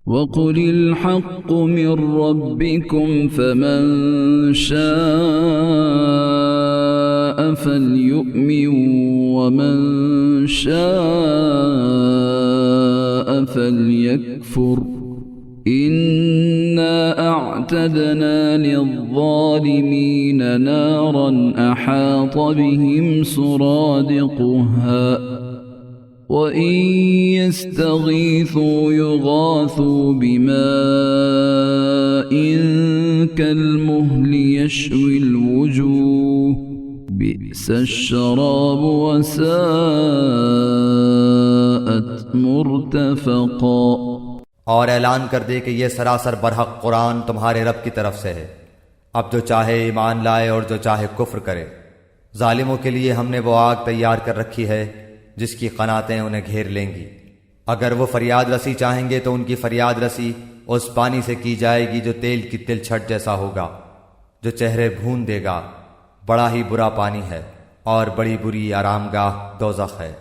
वक़ुलिल हक़्क़ु मिर रब्बिकुम फमन शाअ फ़लयुमिन वमन शाअ फ़लयकफ़ुर इन्ना अअतदना लिज़्ज़ालिमीन नारन अहात बिहिम सुरादिक़ुहा वइन यस्तगीथू युगाथू बिमाइन कल्मुहलि यश्विल वुजूह बि'सश्शराबु वसाअत मुर्तफ़क़ा। और ऐलान कर दे कि यह सरासर बरहक कुरान तुम्हारे रब की तरफ से है। अब जो चाहे ईमान लाए और जो चाहे कुफ्र करे। जालिमों के लिए हमने वो आग तैयार कर रखी है जिसकी कनातें उन्हें घेर लेंगी। अगर वो फरियाद रसी चाहेंगे तो उनकी फरियाद रसी उस पानी से की जाएगी जो तेल की तिलछट जैसा होगा, जो चेहरे भून देगा। बड़ा ही बुरा पानी है और बड़ी बुरी आरामगाह दोज़ख है।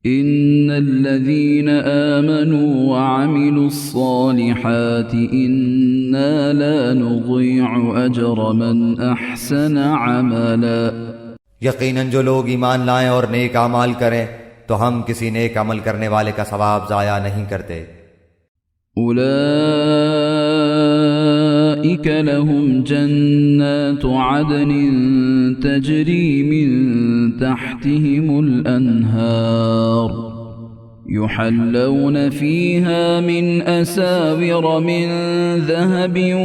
इन्नल्लज़ीन आमनू व अमिलुस्सालिहाति इन्ना ला नुज़ीअु अजर मन अहसना अमला। यकीनन जो लोग ईमान लाएं और नेक अमाल करें तो हम किसी नेक अमल करने वाले का सवाब ज़ाया नहीं करते। उलाइक लहुम जन्नातु अदनिन तजरी मिन तहतिहिमुल अन्हार युहल्लौन फीहा मिन असाविर मिन ज़हबिन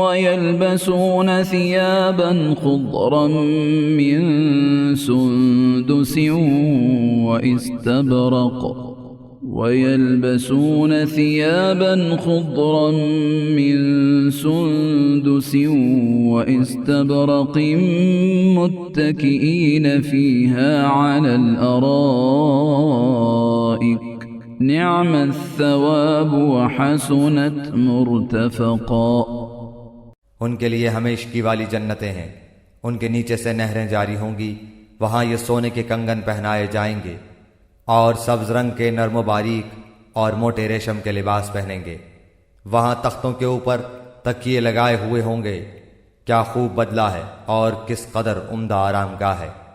वयल्बसून सियाबन खुद्रन मिन सुंदुसिन वइस्तबरक़ ويلبسون ثيابا خضرا من سندس واستبرق متكئين فيها على الأرائك نعم الثواب وحسنت مرتفقا। उनके लिए हमेशगी वाली जन्नतें हैं, उनके नीचे से नहरें जारी होंगी। वहाँ ये सोने के कंगन पहनाए जाएंगे और सब्ज रंग के नर्म बारीक और मोटे रेशम के लिबास पहनेंगे। वहाँ तख्तों के ऊपर तकिए लगाए हुए होंगे। क्या खूब बदला है और किस कदर उम्दा आरामगाह है।